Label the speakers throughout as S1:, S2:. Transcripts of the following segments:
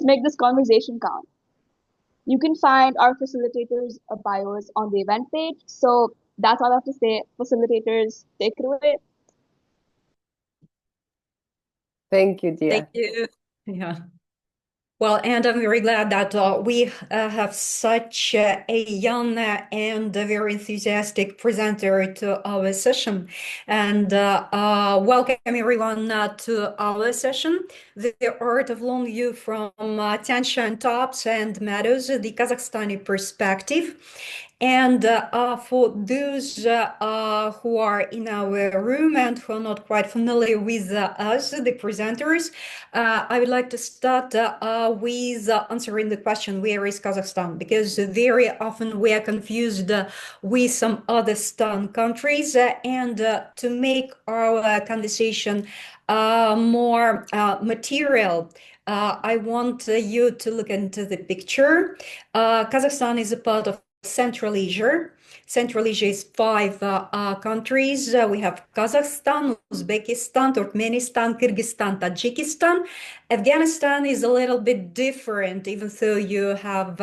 S1: to make this conversation count. You can find our facilitators' bios on the event page. So that's all I have to say. Facilitators, take it away.
S2: Thank you,
S3: Thank
S2: dear.
S3: you. Yeah. Well, and I'm very glad that we have such a young and a very enthusiastic presenter to our session. And welcome everyone to our session, The Art of Long View from Tien, Shan Tops and Meadows, the Kazakhstani perspective. And for those who are in our room and who are not quite familiar with us, the presenters, I would like to start with answering the question, where is Kazakhstan? Because very often we are confused with some other Stan countries. And to make our conversation more material, I want you to look into the picture. Kazakhstan is a part of Central Asia. Central Asia is five countries. We have Kazakhstan, Uzbekistan, Turkmenistan, Kyrgyzstan, Tajikistan. Afghanistan is a little bit different, even though you have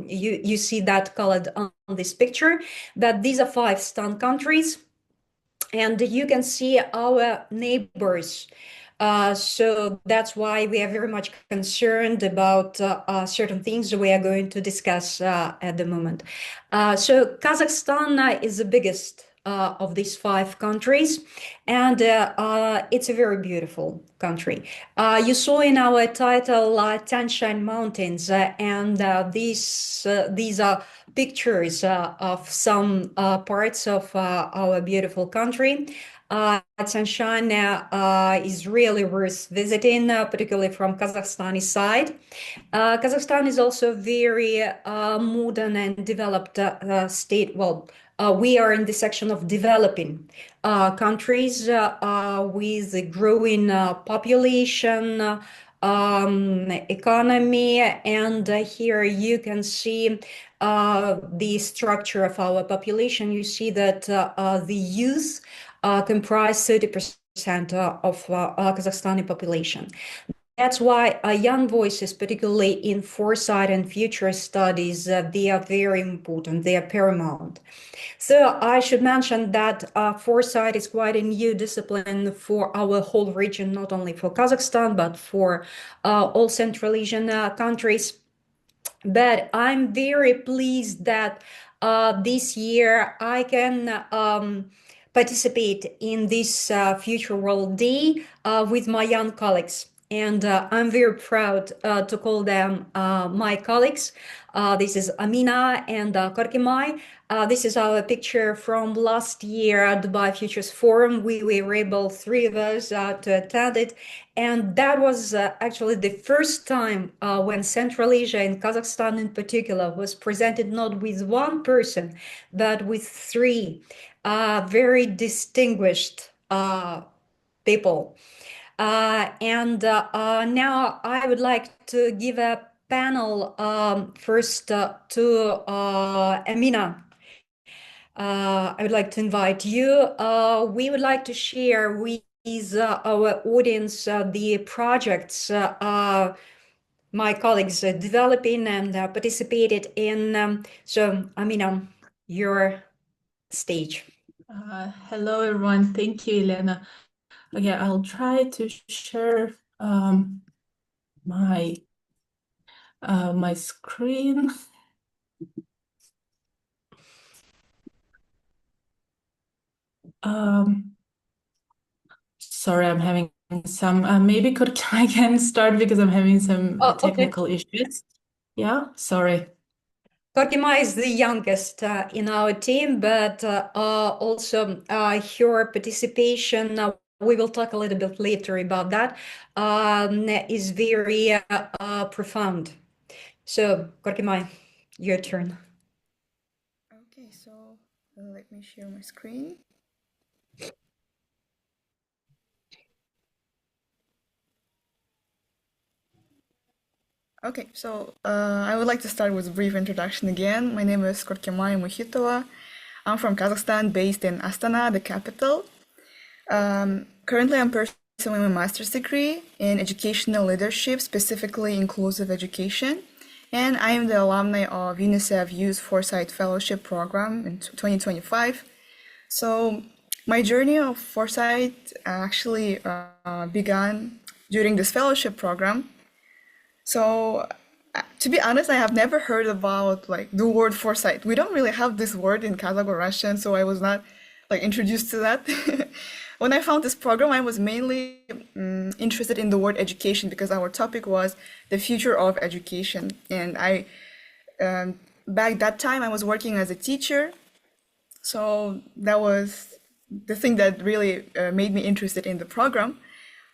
S3: you see that colored on this picture. But these are five Stan countries, and you can see our neighbors. So that's why we are very much concerned about certain things we are going to discuss at the moment. So Kazakhstan is the biggest of these five countries, and it's a very beautiful country. You saw in our title Tien Shan Mountains, and these are pictures of some parts of our beautiful country. Tien Shan is really worth visiting, particularly from Kazakhstani side. Kazakhstan is also very modern and developed state. Well, we are in the section of developing countries with a growing population, economy, and here you can see the structure of our population. You see that the youth comprise 30% of Kazakhstani population. That's why young voices, particularly in foresight and future studies, they are very important. They are paramount. So I should mention that foresight is quite a new discipline for our whole region, not only for Kazakhstan, but for all Central Asian countries. But I'm very pleased that this year I can participate in this Future World Day with my young colleagues. And I'm very proud to call them my colleagues. This is Emina and Korkemay. This is our picture from last year at Dubai Futures Forum. We were able, three of us, to attend it. And that was actually the first time when Central Asia and Kazakhstan in particular was presented not with one person, but with three very distinguished people. And now I would like to give a panel first to Emina. I would like to invite you. We would like to share with our audience the projects my colleagues developing and participated in. So, Emina, your stage.
S4: Hello, everyone. Thank you, Yelena. Okay, I'll try to share my my screen. Sorry, I'm having some. Maybe I can start because I'm having some technical issues. Yeah, sorry.
S3: Korkemay is the youngest in our team, but also her participation, we will talk a little bit later about that, is very profound. So, Korkemay, your turn.
S5: Okay, so let me share my screen. Okay, so I would like to start with a brief introduction again. My name is Korkemay Mukhitova. I'm from Kazakhstan, based in Astana, the capital. Currently, I'm pursuing pursuing my master's degree in educational leadership, specifically inclusive education. And I am the alumni of UNICEF Youth Foresight Fellowship Program in 2025. So my journey of foresight actually began during this fellowship program. So to be honest, I have never heard about like the word foresight. We don't really have this word in Kazakh or Russian, so I was not like introduced to that. When I found this program, I was mainly interested in the word education because our topic was the future of education. And back that time, I was working as a teacher. So that was the thing that really made me interested in the program.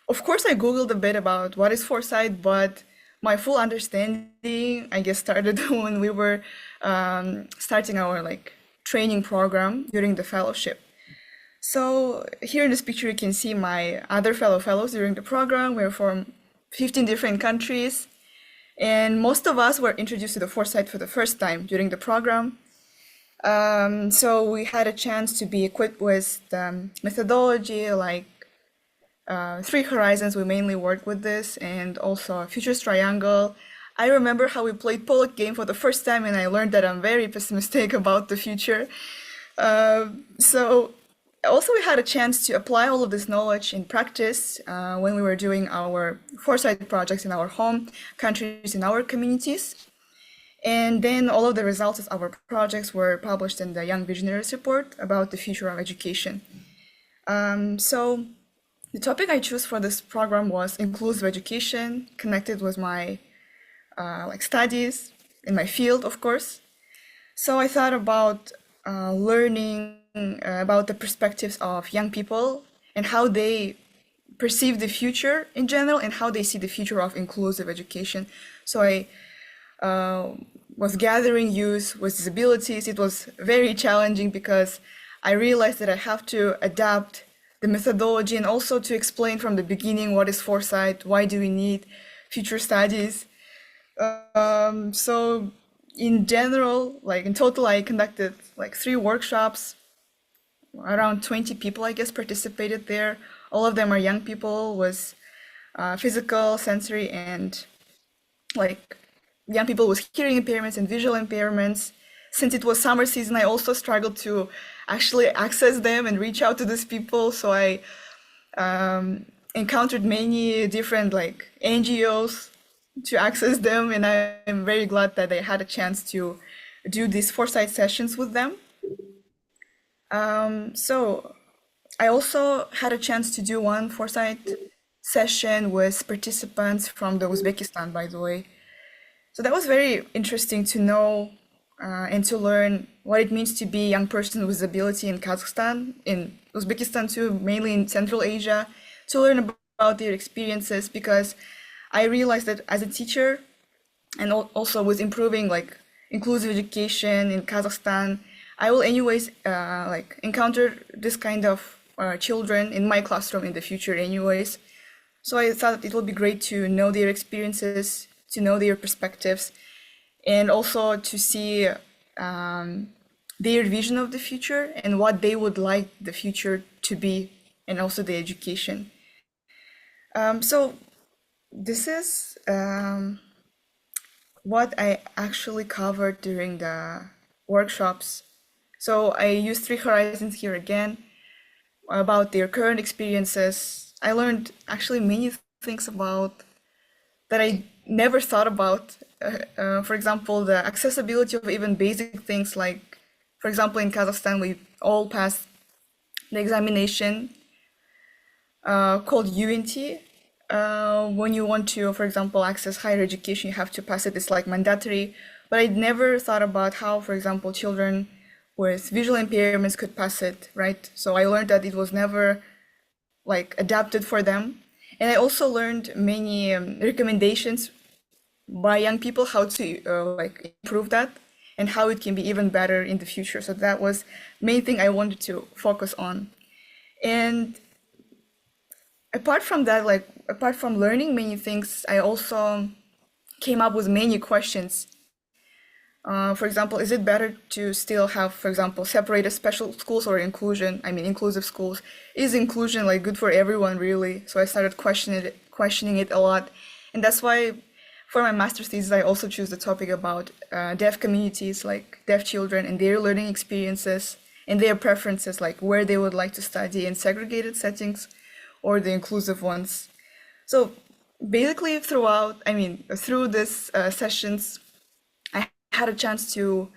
S5: Of course, I Googled a bit about what is foresight, but my full understanding, I guess, started when we were starting our like training program during the fellowship. So here in this picture, you can see my other fellows during the program. We're from 15 different countries, and most of us were introduced to the foresight for the first time during the program. So we had a chance to be equipped with the methodology, like 3 horizons. We mainly worked with this, and also a futurist triangle. I remember how we played Pollock game for the first time, and I learned that I'm very pessimistic about the future. So also we had a chance to apply all of this knowledge in practice when we were doing our foresight projects in our home countries, in our communities. And then all of the results of our projects were published in the Young Visionaries report about the future of education. So the topic I chose for this program was inclusive education, connected with my like studies in my field, of course. So I thought about learning about the perspectives of young people and how they perceive the future in general and how they see the future of inclusive education. So I was gathering youth with disabilities. It was very challenging because I realized that I have to adapt the methodology and also to explain from the beginning what is foresight, why do we need future studies. So in general, like in total, I conducted like 3 workshops. Around 20 people, I guess, participated there. All of them are young people with physical, sensory, and like young people with hearing impairments and visual impairments. Since it was summer season, I also struggled to actually access them and reach out to these people. So I encountered many different like NGOs to access them, and I'm very glad that I had a chance to do these foresight sessions with them. So I also had a chance to do one foresight session with participants from the Uzbekistan, by the way. So that was very interesting to know and to learn what it means to be a young person with disability in Kazakhstan, in Uzbekistan too, mainly in Central Asia, to learn about their experiences, because I realized that as a teacher and also with improving like inclusive education in Kazakhstan, I will anyways like encounter this kind of children in my classroom in the future anyways. So I thought it would be great to know their experiences, to know their perspectives, and also to see their vision of the future and what they would like the future to be, and also the education. So this is what I actually covered during the workshops. So I used 3 horizons here again about their current experiences. I learned actually many things about that I never thought about. For example, the accessibility of even basic things like, for example, in Kazakhstan, we all passed the examination called UNT. When you want to, for example, access higher education, you have to pass it. It's like mandatory. But I never thought about how, for example, children with visual impairments could pass it, right? So I learned that it was never like adapted for them. And I also learned many recommendations by young people how to like improve that and how it can be even better in the future. So that was main thing I wanted to focus on. And apart from that, like apart from learning many things, I also came up with many questions For example, is it better to still have, for example, separated special schools or inclusive schools? Is inclusion like good for everyone really? So I started questioning it a lot. And that's why for my master's thesis, I also choose the topic about deaf communities, like deaf children and their learning experiences and their preferences, like where they would like to study in segregated settings or the inclusive ones. So basically through this sessions, I had a chance to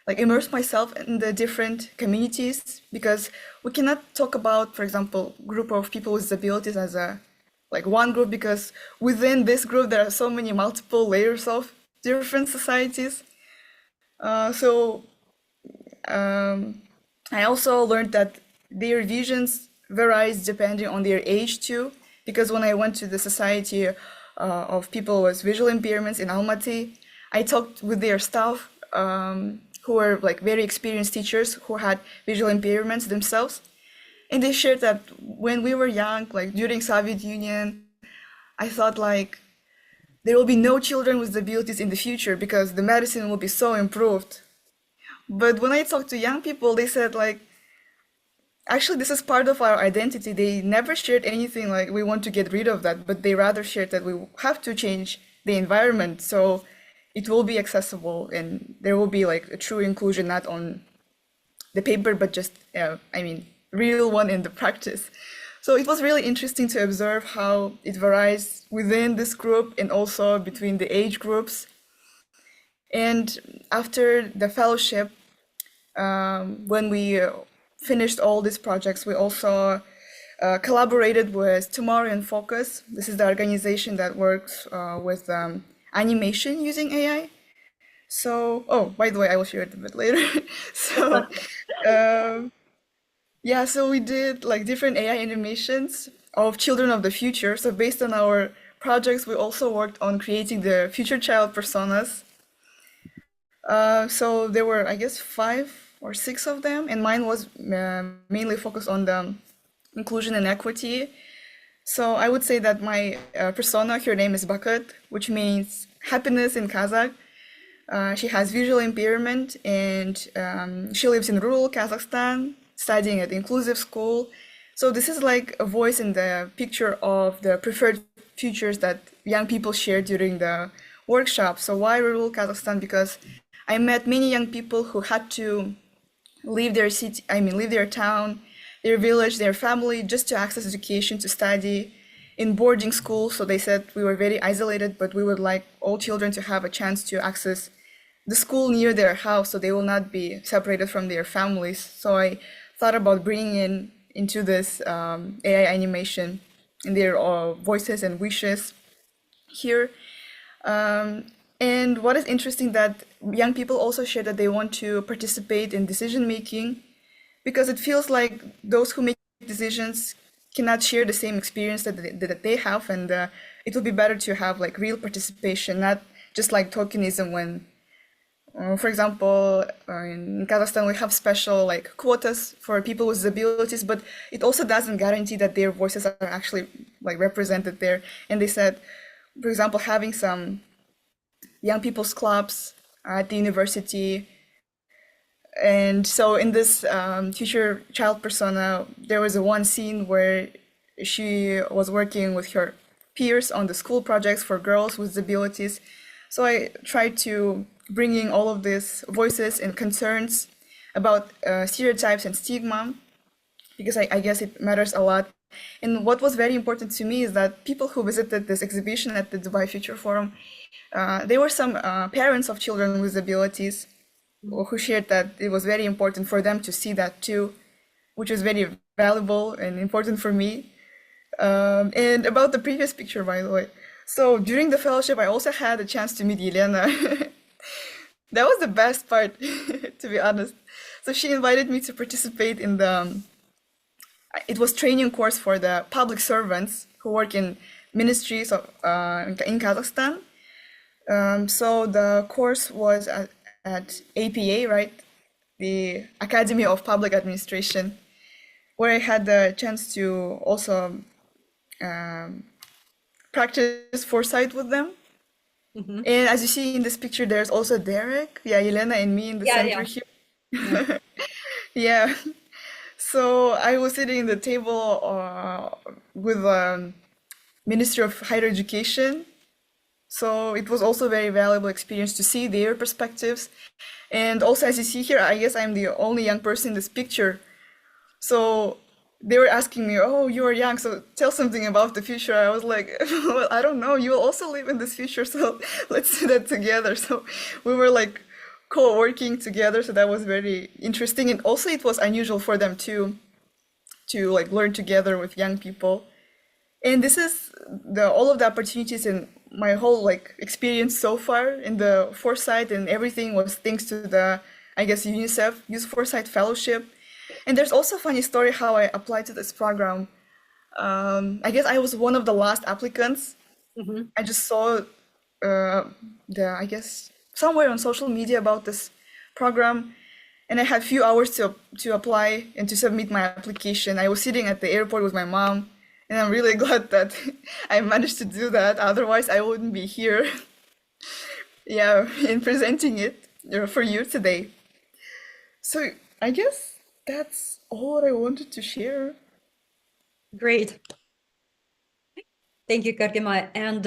S5: like immerse myself in the different communities, because we cannot talk about, for example, group of people with disabilities as a like one group, because within this group there are so many multiple layers of different societies. I also learned that their visions varies depending on their age too, because when I went to the society of people with visual impairments in Almaty, I talked with their staff who were like very experienced teachers who had visual impairments themselves. And they shared that when we were young, like during Soviet Union, I thought like there will be no children with disabilities in the future because the medicine will be so improved. But when I talked to young people, they said like, actually, this is part of our identity. They never shared anything like we want to get rid of that, but they rather shared that we have to change the environment so it will be accessible and there will be like a true inclusion, not on the paper, but just, real one in the practice. So it was really interesting to observe how it varies within this group and also between the age groups. And after the fellowship, when we finished all these projects, we also collaborated with Tomorrow in Focus. This is the organization that works with animation using AI. So, by the way, I will share it a bit later. So, so we did like different AI animations of children of the future. So based on our projects, we also worked on creating the future child personas. So there were, I guess, 5 or 6 of them, and mine was mainly focused on the inclusion and equity. So I would say that my persona, her name is Bakat, which means happiness in Kazakh. She has visual impairment and she lives in rural Kazakhstan, studying at inclusive school. So this is like a voice in the picture of the preferred futures that young people share during the workshop. So why rural Kazakhstan? Because I met many young people who had to leave their city, leave their town, their village, their family, just to access education, to study in boarding school. So they said we were very isolated, but we would like all children to have a chance to access the school near their house, so they will not be separated from their families. So I thought about bringing into this AI animation in their voices and wishes here. And what is interesting that young people also share that they want to participate in decision making, because it feels like those who make decisions cannot share the same experience that they have, and it would be better to have like real participation, not just like tokenism when, for example, in Kazakhstan we have special like quotas for people with disabilities, but it also doesn't guarantee that their voices are actually like represented there. And they said, for example, having some young people's clubs at the university. And so in this future child persona, there was one scene where she was working with her peers on the school projects for girls with disabilities. So I tried to bring in all of these voices and concerns about stereotypes and stigma, because I guess it matters a lot. And what was very important to me is that people who visited this exhibition at the Dubai Future Forum, there were some parents of children with disabilities who shared that it was very important for them to see that too, which was very valuable and important for me. And about the previous picture, by the way. So during the fellowship, I also had a chance to meet Yelena. That was the best part, to be honest. So she invited me to participate in it was training course for the public servants who work in ministries in Kazakhstan. So the course was at APA, right? The Academy of Public Administration, where I had the chance to also practice foresight with them.
S3: Mhm.
S5: And as you see in this picture, there's also Derek, yeah, Yelena and me in the center here.
S3: Yeah.
S5: Yeah. So I was sitting at the table with Ministry of Higher Education. So it was also a very valuable experience to see their perspectives. And also, as you see here, I guess I'm the only young person in this picture. So they were asking me, "Oh, you are young, so tell something about the future." I was like, "Well, I don't know. You will also live in this future, so let's do that together." So we were like co-working together. So that was very interesting, and also it was unusual for them too to like learn together with young people. And this is the all of the opportunities in my whole like experience so far in the foresight, and everything was thanks to the, I guess, UNICEF Youth Foresight Fellowship. And there's also a funny story how I applied to this program. I guess I was one of the last applicants.
S3: Mhm.
S5: I just saw I guess somewhere on social media about this program, and I had few hours to apply and to submit my application. I was sitting at the airport with my mom, and I'm really glad that I managed to do that. Otherwise, I wouldn't be here, yeah, in presenting it for you today. So I guess that's all I wanted to share.
S3: Great. Thank you, Korkemay. And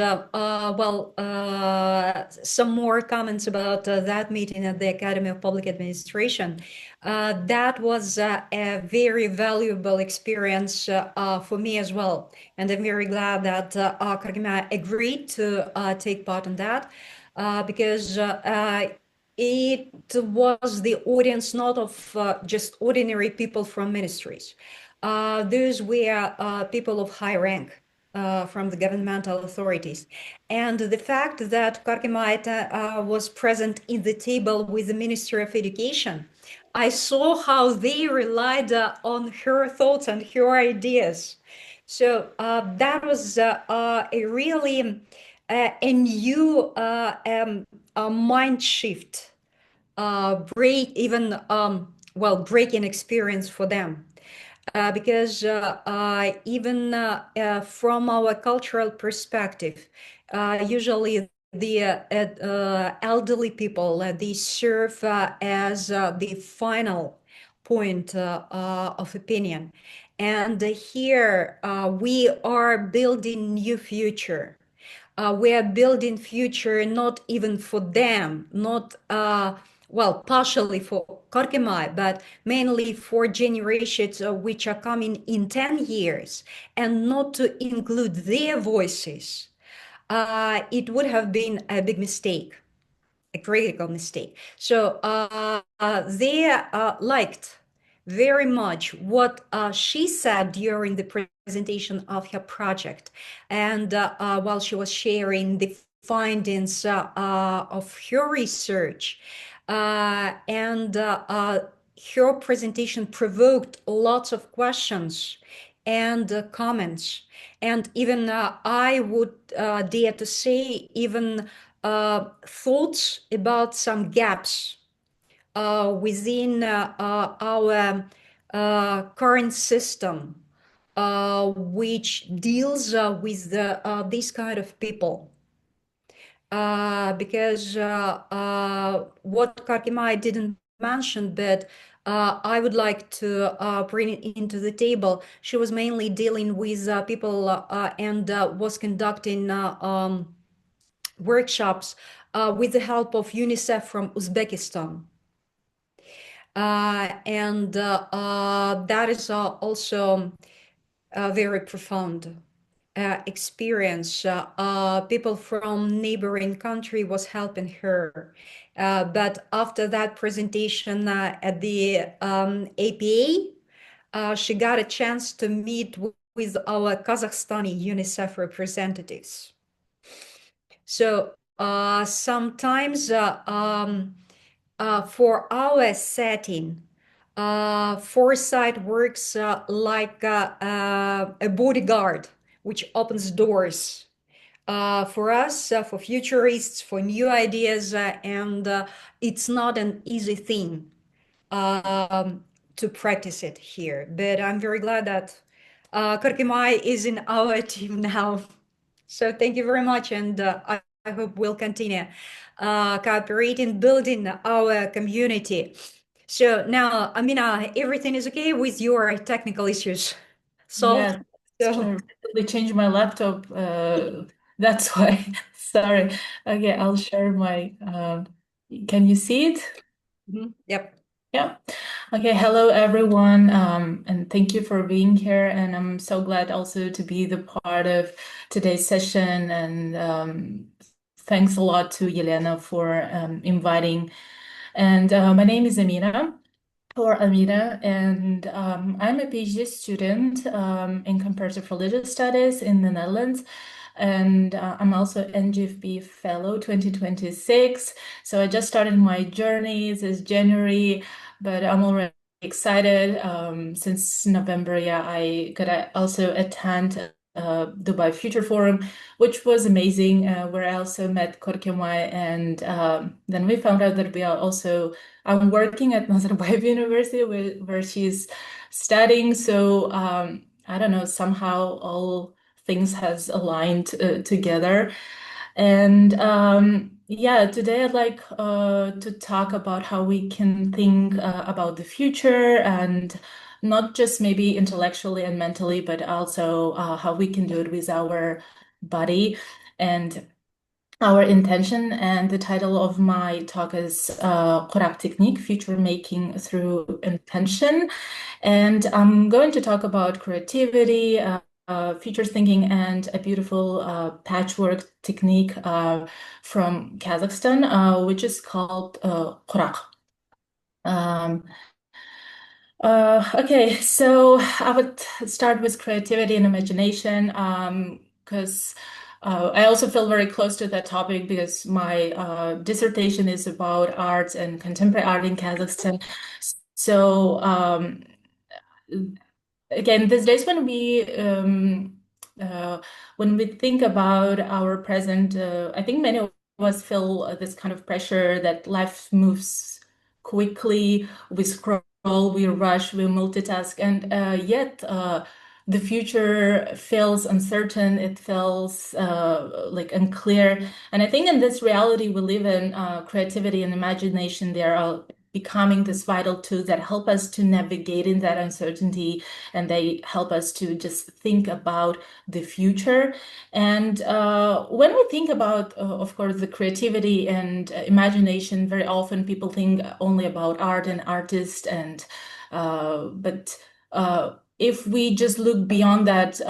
S3: some more comments about that meeting at the Academy of Public Administration. That was a very valuable experience for me as well. And I'm very glad that Korkemay agreed to take part in that because it was the audience not of just ordinary people from ministries. Those were people of high rank. From the governmental authorities. And the fact that Korkemay was present in the table with the Ministry of Education, I saw how they relied on her thoughts and her ideas. So that was a really a new mind shift, breaking experience for them. Because even from our cultural perspective, usually the elderly people, they serve as the final point of opinion. And here we are building new future. We are building future not even for them, not partially for Korkemay, but mainly for generations which are coming in 10 years, and not to include their voices. It would have been a big mistake, a critical mistake. So they liked very much what she said during the presentation of her project. And while she was sharing the findings of her research, and her presentation provoked lots of questions and comments. And even I would dare to say, even thoughts about some gaps within our current system, which deals with this kind of people. Because what Korkemay didn't mention, but I would like to bring it into the table. She was mainly dealing with people and was conducting workshops with the help of UNICEF from Uzbekistan. And that is also very profound experience. People from neighboring country was helping her. But after that presentation at the APA, she got a chance to meet with our Kazakhstani UNICEF representatives. So sometimes for our setting, foresight works like a bodyguard which opens doors for us, for futurists, for new ideas, and it's not an easy thing to practice it here. But I'm very glad that Korkemay is in our team now. So thank you very much, and I hope we'll continue cooperating, building our community. So now, Emina, everything is okay with your technical issues solved?
S4: Yes, sure. They changed my laptop. That's why. Sorry. Okay, I'll share my. Can you see it?
S3: Yep.
S4: Yeah. Okay. Hello, everyone. And thank you for being here. And I'm so glad also to be the part of today's session. And thanks a lot to Yelena for inviting. And my name is Emina, or Amina, and I'm a PhD student in comparative religious studies in the Netherlands. And I'm also NGFB Fellow 2026. So I just started my journey this January, but I'm already excited. Since November, yeah, I could also attend Dubai Future Forum, which was amazing, where I also met Korkemay, and then we found out that we are also, I'm working at Nazarbayev University where she's studying. So I don't know, somehow all things has aligned together. And yeah, today I'd like to talk about how we can think about the future, and not just maybe intellectually and mentally, but also how we can do it with our body and our intention. And the title of my talk is Quraq technique, future making through intention. And I'm going to talk about creativity, future thinking, and a beautiful patchwork technique from Kazakhstan, which is called Quraq. Okay, so I would start with creativity and imagination, because I also feel very close to that topic because my dissertation is about art and contemporary art in Kazakhstan. So again, these days when we think about our present, I think many of us feel this kind of pressure that life moves quickly. We scroll, we rush, we multitask, and yet the future feels uncertain. It feels like unclear. And I think in this reality we live in, creativity and imagination, they are becoming this vital tool that help us to navigate in that uncertainty, and they help us to just think about the future. And when we think about, of course, the creativity and imagination, very often people think only about art and artists, and but if we just look beyond that,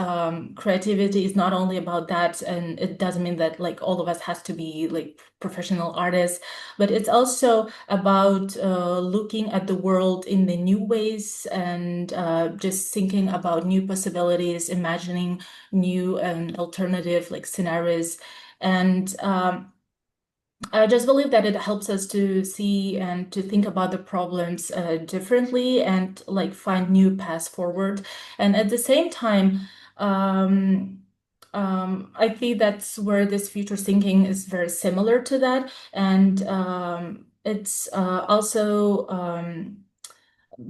S4: creativity is not only about that, and it doesn't mean that like all of us has to be like professional artists, but it's also about looking at the world in the new ways, and just thinking about new possibilities, imagining new and alternative like scenarios. And I just believe that it helps us to see and to think about the problems differently, and like find new paths forward. And at the same time, I think that's where this future thinking is very similar to that. And it's also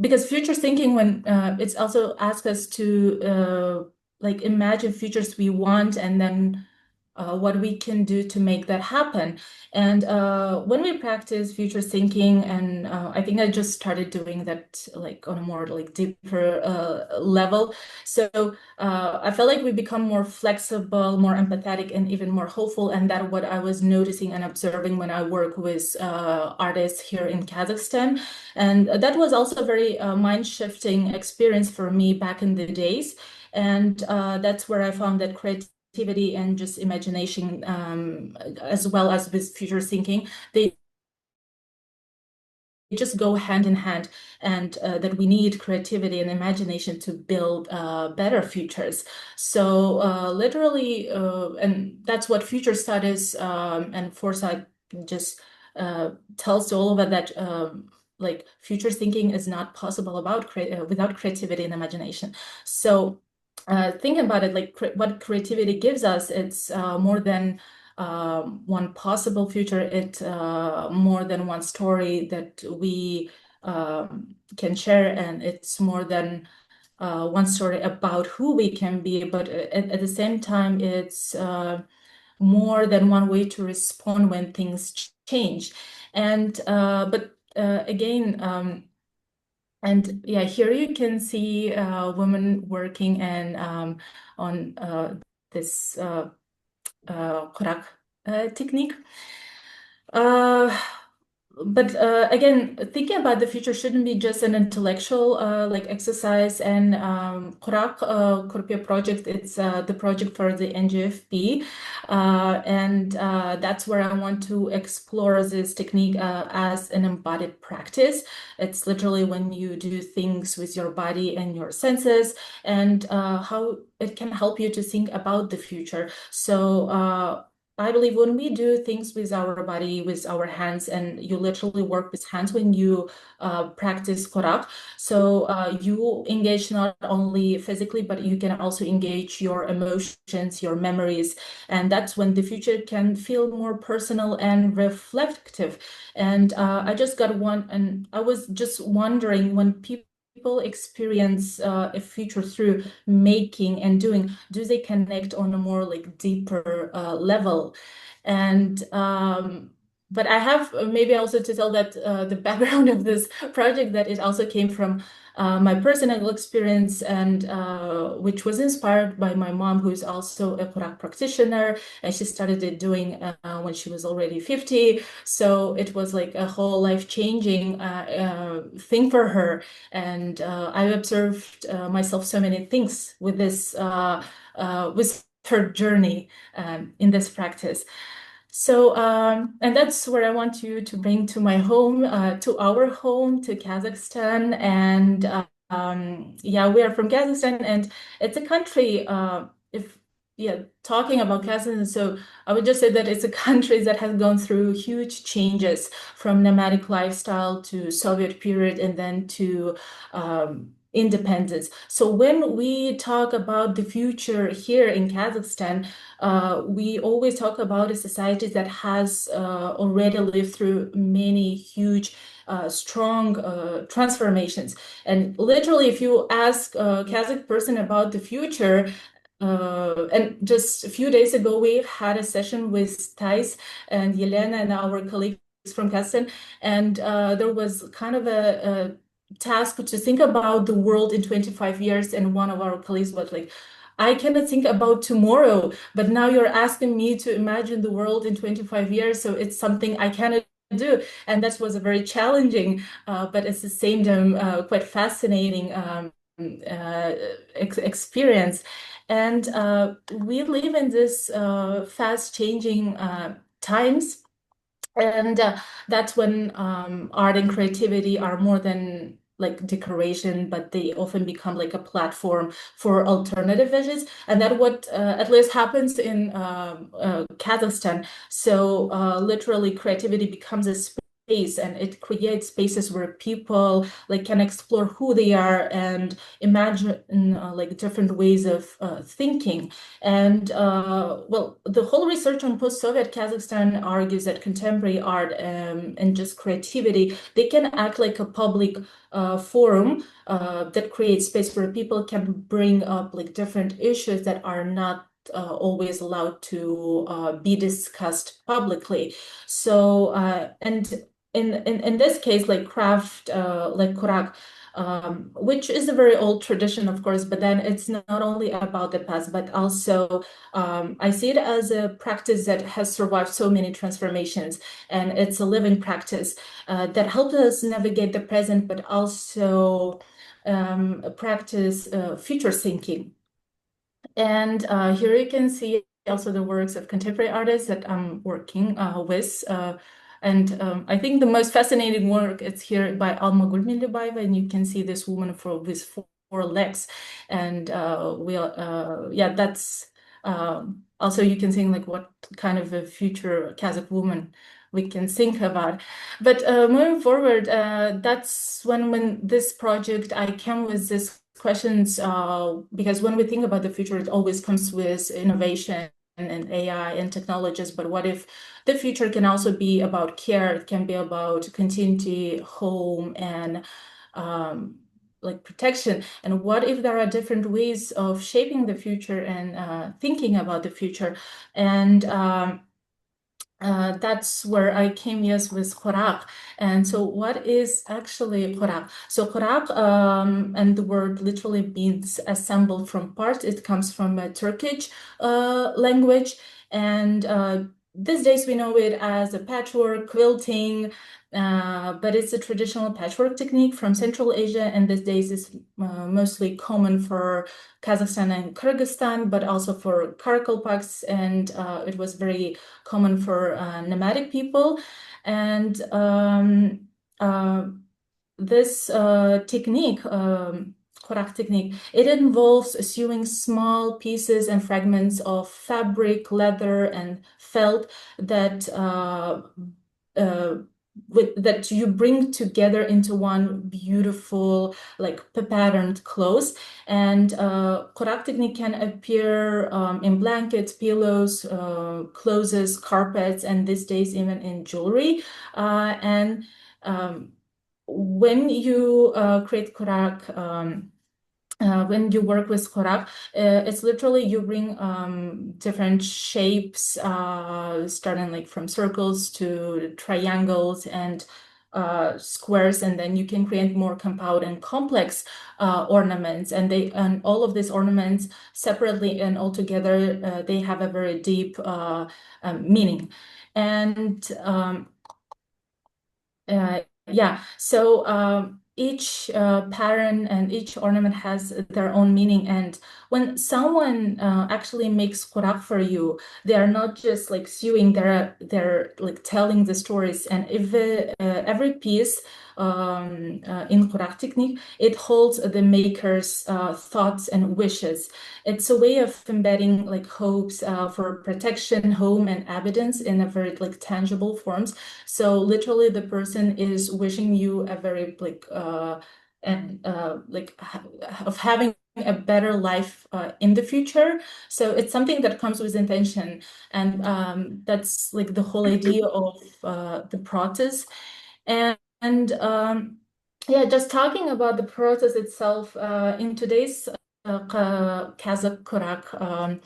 S4: because future thinking, when it's also asks us to like imagine futures we want, and then what we can do to make that happen. And when we practice future thinking, and I think I just started doing that like on a more like deeper level. So I felt like we become more flexible, more empathetic, and even more hopeful. And that what I was noticing and observing when I work with artists here in Kazakhstan. And that was also a very mind-shifting experience for me back in the days. And that's where I found that creativity and just imagination, as well as with future thinking, they just go hand in hand, and that we need creativity and imagination to build better futures. So literally, and that's what future studies and foresight just tells to all of us, that like future thinking is not possible without creativity and imagination. So thinking about it, like what creativity gives us, it's more than one possible future. It more than one story that we can share, and it's more than one story about who we can be. But at the same time, it's more than one way to respond when things change. And but again, and yeah, here you can see women working and on this Quraq technique. But again, thinking about the future shouldn't be just an intellectual like exercise. And Quraq Kurpia project, it's the project for the NGFP, and that's where I want to explore this technique as an embodied practice. It's literally when you do things with your body and your senses, and how it can help you to think about the future. So I believe when we do things with our body, with our hands, and you literally work with hands when you practice Quraq, so you engage not only physically, but you can also engage your emotions, your memories, and that's when the future can feel more personal and reflective. And I just got one, and I was just wondering, when people experience a future through making and doing, do they connect on a more like deeper level? And but I have maybe also to tell that the background of this project, that it also came from my personal experience, and which was inspired by my mom, who is also a Quraq practitioner, and she started it doing when she was already 50. So it was like a whole life-changing thing for her. And I observed myself so many things with this with her journey in this practice. So, and that's where I want you to bring to my home, to our home, to Kazakhstan. And yeah, we are from Kazakhstan, and it's a country, talking about Kazakhstan. So I would just say that it's a country that has gone through huge changes, from nomadic lifestyle to Soviet period, and then to independence. So when we talk about the future here in Kazakhstan, we always talk about a society that has already lived through many huge, strong transformations. And literally, if you ask a Kazakh person about the future, and just a few days ago, we had a session with Thais and Yelena and our colleagues from Kazakhstan, and there was kind of a task to think about the world in 25 years. And one of our colleagues was like, I cannot think about tomorrow, but now you're asking me to imagine the world in 25 years. So it's something I cannot do. And that was a very challenging, but at the same time, quite fascinating experience. And we live in this fast changing times. And that's when art and creativity are more than like decoration, but they often become like a platform for alternative visions. And that what at least happens in Kazakhstan. So literally creativity becomes a space, and it creates spaces where people like can explore who they are and imagine like different ways of thinking. And well, the whole research on post-Soviet Kazakhstan argues that contemporary art and just creativity, they can act like a public forum that creates space where people can bring up like different issues that are not always allowed to be discussed publicly. So and in this case, like craft, like Quraq, which is a very old tradition, of course, but then it's not only about the past, but also I see it as a practice that has survived so many transformations, and it's a living practice that helps us navigate the present, but also practice future thinking. And here you can see also the works of contemporary artists that I'm working with. And I think the most fascinating work is here by Almagul Milibaeva, and you can see this woman with four legs. And yeah, that's also you can think like what kind of a future Kazakh woman we can think about. But moving forward, that's when this project I came with this questions, because when we think about the future, it always comes with innovation and AI and technologies. But what if the future can also be about care? It can be about continuity, home, and like protection, and what if there are different ways of shaping the future and thinking about the future. And that's where I came, yes, with Quraq. And so what is actually Quraq? So Quraq, and the word literally means assembled from parts. It comes from a Turkish language. And these days we know it as a patchwork, quilting, but it's a traditional patchwork technique from Central Asia. And these days is mostly common for Kazakhstan and Kyrgyzstan, but also for Karakalpaks. And it was very common for nomadic people. And this technique, Quraq technique, it involves sewing small pieces and fragments of fabric, leather, and felt that that you bring together into one beautiful, like patterned clothes. And Quraq technique can appear in blankets, pillows, clothes, carpets, and these days even in jewelry. And when you create Quraq, when you work with Quraq, it's literally you bring different shapes, starting like from circles to triangles and squares, and then you can create more compound and complex ornaments. And all of these ornaments separately and all together, they have a very deep meaning. And yeah, so each pattern and each ornament has their own meaning. And when someone actually makes Quraq for you, they are not just like sewing, they're like telling the stories. And if every piece in Quraq technique, it holds the maker's thoughts and wishes. It's a way of embedding like hopes for protection, home, and abundance in a very like tangible forms. So literally, the person is wishing you a very like of having a better life in the future. So it's something that comes with intention, and that's like the whole idea of the process. And yeah, just talking about the process itself, in today's Kazakh Quraq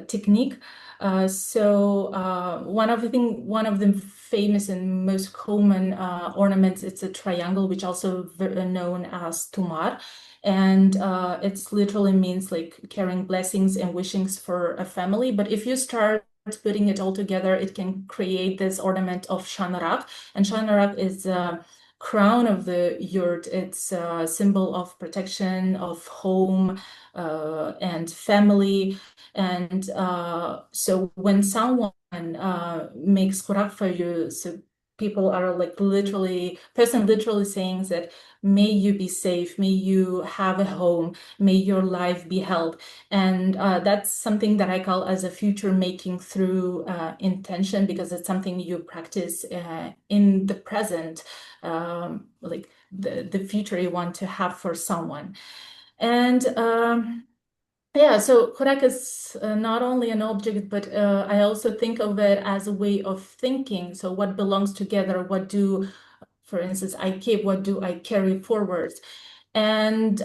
S4: technique. So one of the famous and most common ornaments, it's a triangle, which also known as tumar. And it literally means like carrying blessings and wishings for a family. But if you start putting it all together, it can create this ornament of Shan. And Shan is crown of the yurt. It's a symbol of protection, of home, and family. And so when someone makes Quraq for you, so people are like literally saying that may you be safe, may you have a home, may your life be held. And that's something that I call as a future making through intention, because it's something you practice in the present, like the future you want to have for someone. And yeah, so Quraq is not only an object, but I also think of it as a way of thinking. So what belongs together? What do, for instance, I keep? What do I carry forward? And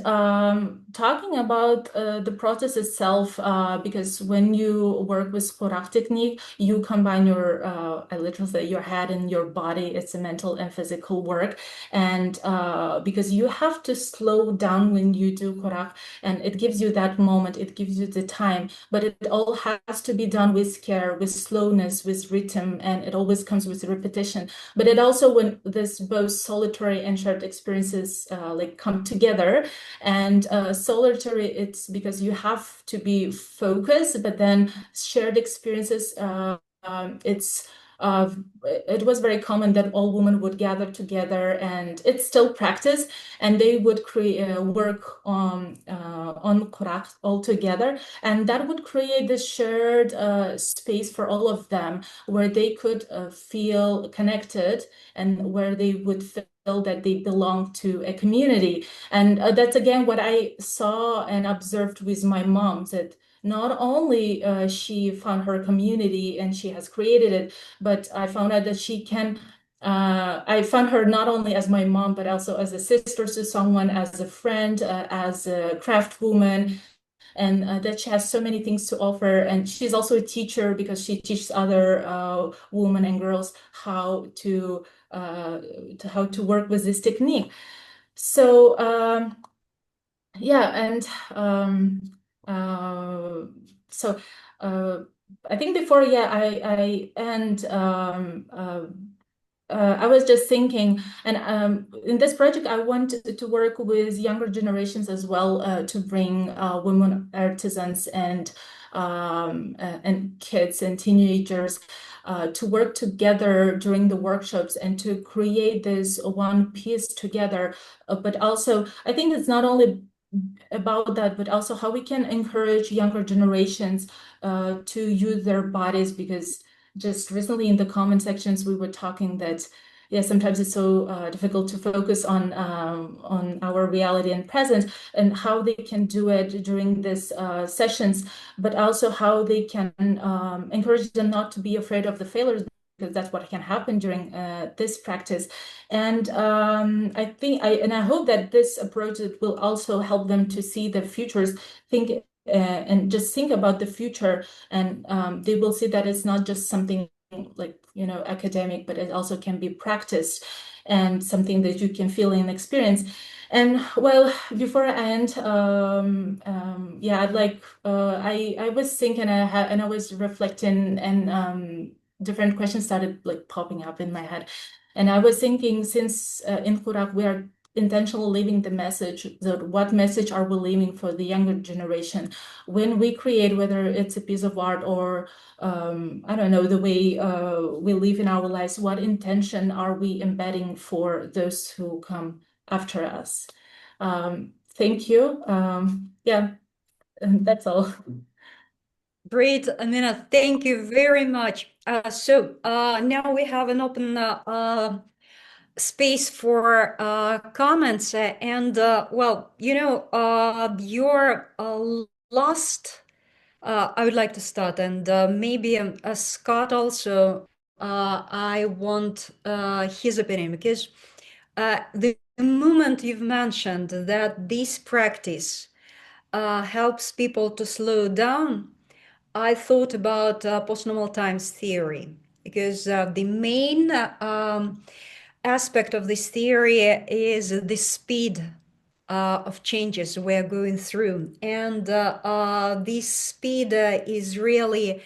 S4: talking about the process itself, because when you work with Quraq technique, you combine your, I literally say your head and your body. It's a mental and physical work. And because you have to slow down when you do Quraq, and it gives you that moment, it gives you the time, but it all has to be done with care, with slowness, with rhythm, and it always comes with repetition. But it also, when this both solitary and shared experiences like come together. And solitary, it's because you have to be focused, but then shared experiences, it was very common that all women would gather together, and it's still practice, and they would create work on Quraq all together, and that would create this shared space for all of them, where they could feel connected, and where they would feel that they belong to a community. And that's again what I saw and observed with my mom, that not only she found her community and she has created it, but I found out that she can I found her not only as my mom, but also as a sister to someone, as a friend, as a craft woman, and that she has so many things to offer. And she's also a teacher because she teaches other women and girls how to work with this technique. So yeah, and so I think before, yeah, I end. I was just thinking, and in this project, I want to work with younger generations as well, to bring women artisans and kids and teenagers to work together during the workshops and to create this one piece together. But also, I think it's not only about that, but also how we can encourage younger generations to use their bodies, because just recently in the comment sections we were talking that yeah, sometimes it's so difficult to focus on our reality and present, and how they can do it during these sessions, but also how they can encourage them not to be afraid of the failures, because that's what can happen during this practice. And I hope that this approach will also help them to see the futures, think and just think about the future, and they will see that it's not just something like, academic, but it also can be practiced and something that you can feel and experience. And well, before I end, yeah, I'd like I was thinking, and I was reflecting, and different questions started like popping up in my head. And I was thinking, since in Quraq we are intentionally leaving the message, that what message are we leaving for the younger generation when we create, whether it's a piece of art or I don't know, the way we live in our lives, what intention are we embedding for those who come after us? Thank you. Yeah, and that's all.
S3: Great, Emina, thank you very much. So now we have an open space for comments, and well, your last, I would like to start, and maybe Scott also, I want his opinion, because the moment you've mentioned that this practice helps people to slow down, I thought about post-normal times theory, because the main aspect of this theory is the speed of changes we're going through. And this speed is really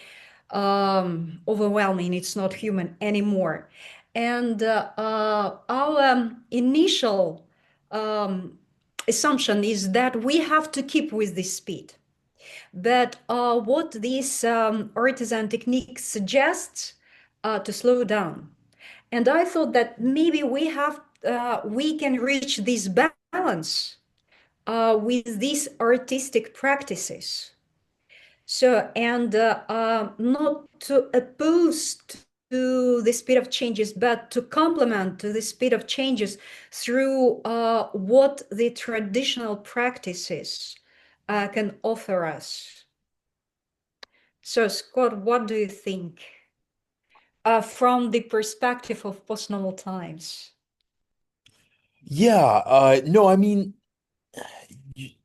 S3: overwhelming. It's not human anymore. And our initial assumption is that we have to keep with this speed. But what this artisan technique suggests to slow down. And I thought that maybe we can reach this balance with these artistic practices. So, and not to oppose to the speed of changes, but to complement to the speed of changes through what the traditional practices can offer us. So, Scott, what do you think from the perspective of post-normal times?
S6: Yeah, no, I mean,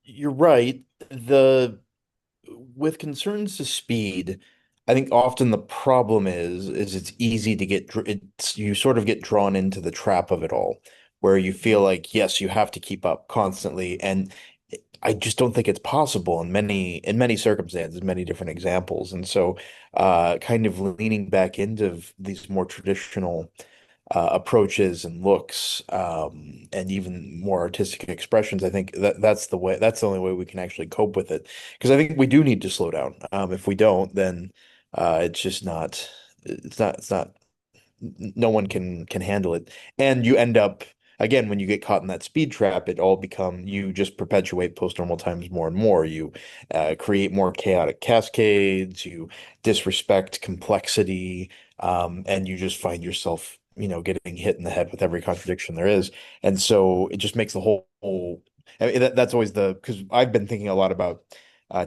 S6: you're right. With concerns to speed, I think often the problem is it's easy to you sort of get drawn into the trap of it all, where you feel like, yes, you have to keep up constantly, and I just don't think it's possible in many circumstances, many different examples. And so kind of leaning back into these more traditional approaches and looks, and even more artistic expressions. I think that's the only way we can actually cope with it. Because I think we do need to slow down. If we don't, then it's just not, it's not, no one can handle it. And you end up, again, when you get caught in that speed trap, you just perpetuate post-normal times more and more. You create more chaotic cascades, you disrespect complexity, and you just find yourself, getting hit in the head with every contradiction there is. And so it just makes I mean, that's always because I've been thinking a lot about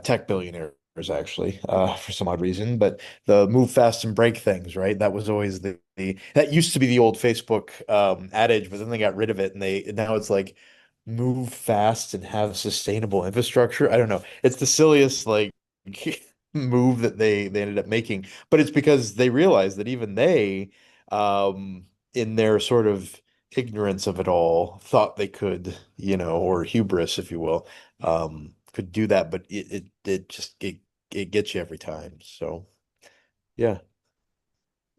S6: tech billionaires actually, for some odd reason. But the move fast and break things, right? That was always that used to be the old Facebook adage, but then they got rid of it, and now it's like move fast and have sustainable infrastructure. I don't know. It's the silliest like move that they ended up making, but it's because they realized that even they, in their sort of ignorance of it all, thought they could, or hubris, if you will, could do that, but it gets you every time. So yeah,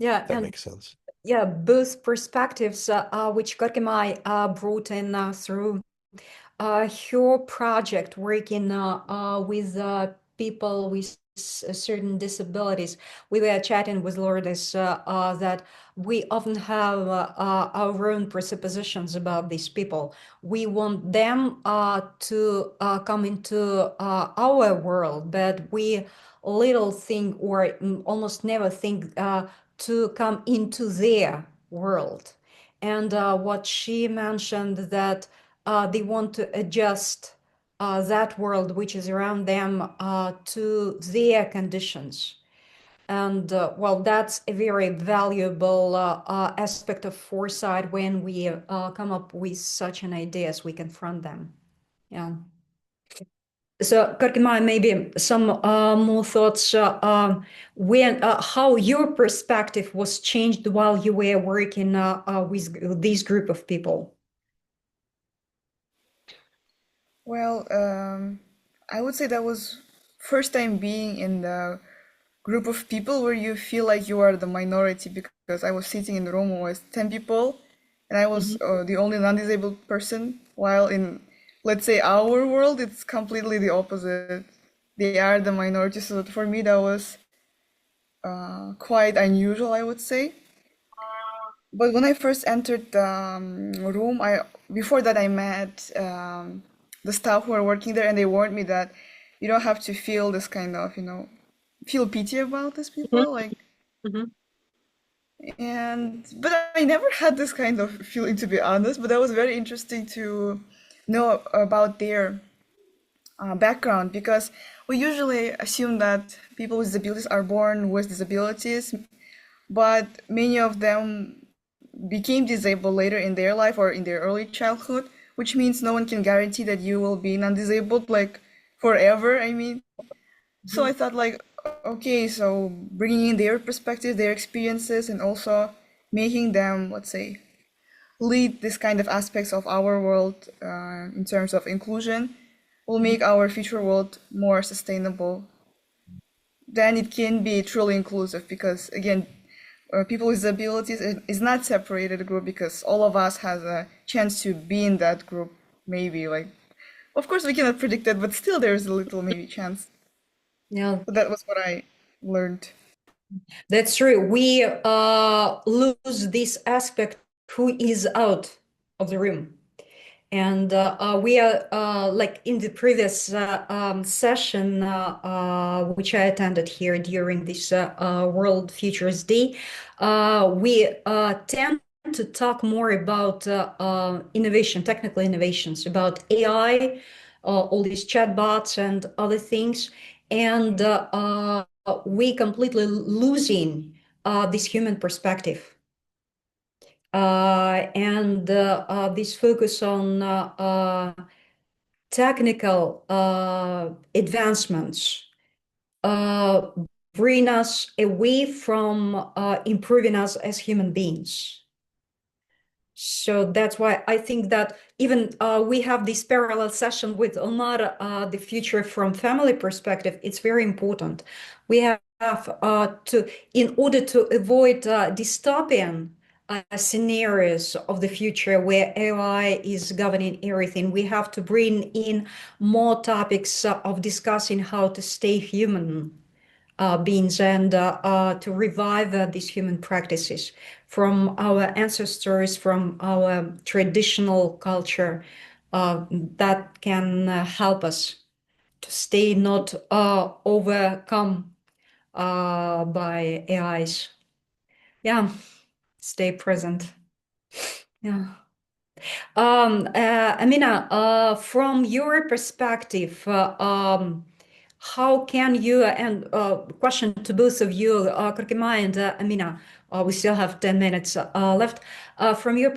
S3: Yeah,
S6: that
S3: and
S6: makes sense.
S3: yeah, both perspectives which Korkemay brought in through her project working with people with certain disabilities. We were chatting with Lourdes that we often have our own presuppositions about these people. We want them to come into our world, but we little think or almost never think to come into their world. And what she mentioned that they want to adjust that world which is around them to their conditions. And well, that's a very valuable aspect of foresight when we come up with such an ideas, we confront them. Yeah. So, Korkemay, maybe some more thoughts when how your perspective was changed while you were working with this group of people.
S5: Well, I would say that was first time being in the group of people where you feel like you are the minority because I was sitting in the room with 10 people and I was the only non-disabled person, while in, let's say, our world, it's completely the opposite. They are the minority, so for me that was quite unusual, I would say. But when I first entered the room, before that I met the staff who are working there, and they warned me that you don't have to feel this kind of, feel pity about these people, like. But I never had this kind of feeling, to be honest. But that was very interesting to know about their background, because we usually assume that people with disabilities are born with disabilities, but many of them became disabled later in their life or in their early childhood, which means no one can guarantee that you will be non-disabled like forever. I mean, so I thought like, okay, so bringing in their perspective, their experiences, and also making them, let's say, lead this kind of aspects of our world in terms of inclusion will make our future world more sustainable. Then it can be truly inclusive because, again, people with disabilities is not separated group because all of us has a chance to be in that group. Maybe like, of course, we cannot predict that, but still there's a little maybe chance.
S3: Yeah,
S5: So that was what I learned.
S3: that's true. We lose this aspect who is out of the room. And we are like in the previous session, which I attended here during this World Futures Day, we tend to talk more about innovation, technical innovations, about AI, all these chatbots and other things. And we completely losing this human perspective. And this focus on technical advancements bring us away from improving us as human beings. So that's why I think that even we have this parallel session with Omar, the future from family perspective. It's very important. We have to, in order to avoid dystopian scenarios of the future where AI is governing everything, we have to bring in more topics of discussing how to stay human beings and to revive these human practices from our ancestors, from our traditional culture that can help us to stay not overcome by AIs. Yeah, stay present. Yeah. Emina, from your perspective, how can you, and question to both of you, Korkemay and Emina, we still have 10 minutes left. From your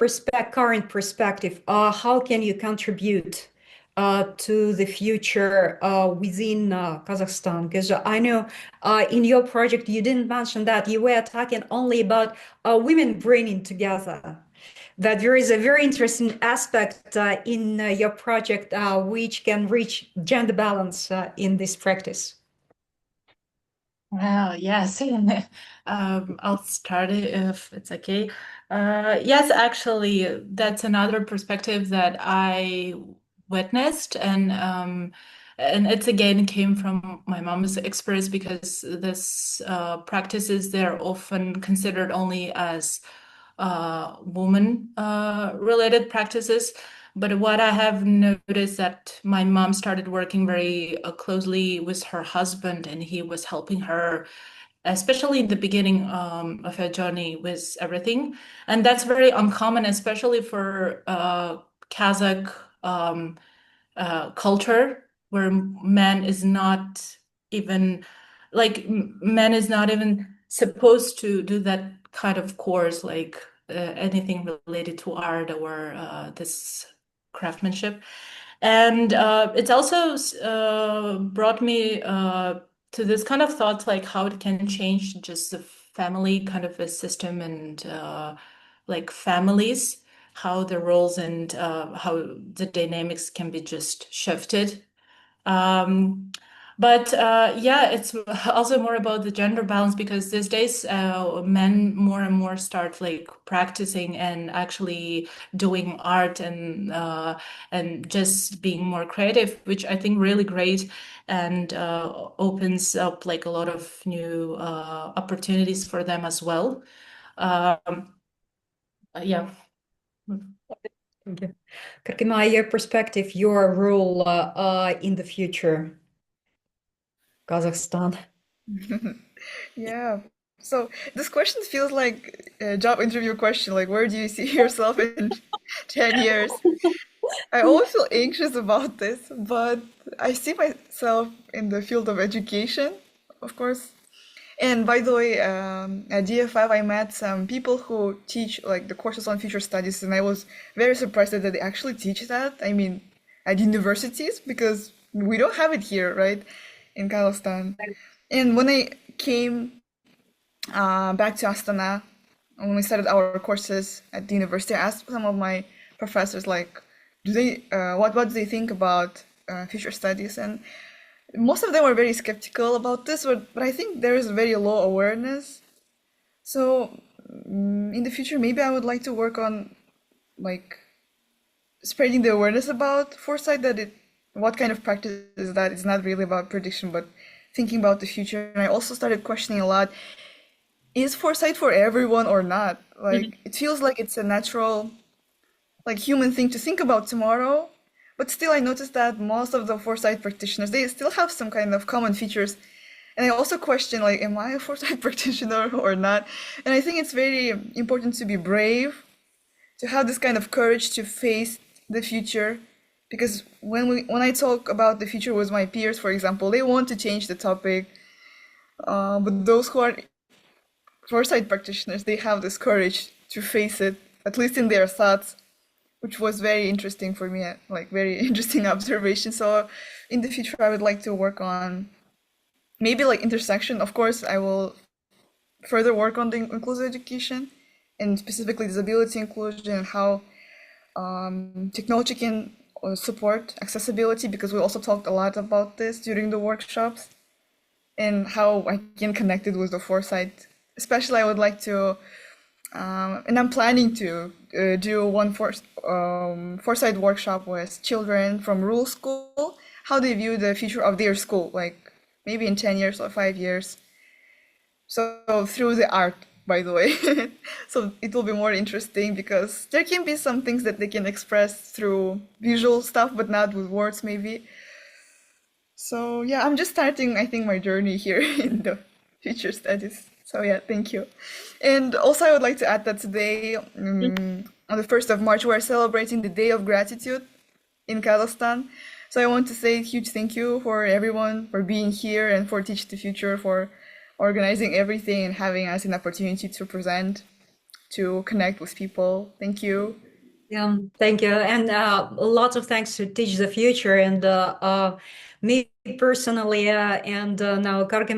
S3: current perspective, how can you contribute to the future within Kazakhstan? Because I know in your project you didn't mention that you were talking only about women bringing together. That there is a very interesting aspect in your project which can reach gender balance in this practice.
S4: Wow, yes. I'll start it if it's okay. Yes, actually, that's another perspective that I witnessed, and it's again came from my mom's experience because this practices they're often considered only as woman related practices. But what I have noticed that my mom started working very closely with her husband, and he was helping her, especially in the beginning of her journey with everything. And that's very uncommon, especially for Kazakh culture, where man is not even man is not even supposed to do that kind of course, like anything related to art or this craftsmanship. And it's also brought me to this kind of thought, like how it can change just the family kind of a system and like families, how the roles and how the dynamics can be just shifted. But yeah, it's also more about the gender balance because these days men more and more start like practicing and actually doing art and just being more creative, which I think really great and opens up like a lot of new opportunities for them as well. Yeah.
S3: Thank you. Korkemay, your perspective, your role in the future, Kazakhstan.
S5: Yeah. So this question feels like a job interview question. Like, where do you see yourself in 10 years? I always feel anxious about this, but I see myself in the field of education, of course. And by the way, at DF5, I met some people who teach like the courses on future studies, and I was very surprised that they actually teach that. I mean, at universities, because we don't have it here, right, in Kazakhstan. And when I came back to Astana, when we started our courses at the university, I asked some of my professors, like, what do they think about future studies? And most of them were very skeptical about this, but I think there is very low awareness. So in the future, maybe I would like to work on like spreading the awareness about foresight, that what kind of practice is that? It's not really about prediction, but thinking about the future. And I also started questioning a lot, is foresight for everyone or not? Like, it feels like it's a natural, like human thing to think about tomorrow, but still I noticed that most of the foresight practitioners, they still have some kind of common features. And I also question, like, am I a foresight practitioner or not? And I think it's very important to be brave, to have this kind of courage to face the future. Because when I talk about the future with my peers, for example, they want to change the topic. But those who are foresight practitioners, they have this courage to face it, at least in their thoughts, which was very interesting for me, like very interesting observation. So in the future, I would like to work on maybe like intersection. Of course, I will further work on the inclusive education and specifically disability inclusion and how technology can support accessibility, because we also talked a lot about this during the workshops, and how I can connect it with the foresight. Especially, I would like to, and I'm planning to do one foresight workshop with children from rural school, how they view the future of their school, like maybe in 10 years or 5 years. So through the art, by the way. So it will be more interesting because there can be some things that they can express through visual stuff, but not with words maybe. So yeah, I'm just starting, I think, my journey here in the future studies. So yeah, thank you. And also I would like to add that today, on the 1st of March, we're celebrating the Day of Gratitude in Kazakhstan. So I want to say a huge thank you for everyone for being here and for Teach the Future for organizing everything and having us an opportunity to present, to connect with people. Thank you.
S3: Yeah, thank you. And lots of thanks to Teach the Future and me personally and now Korkemay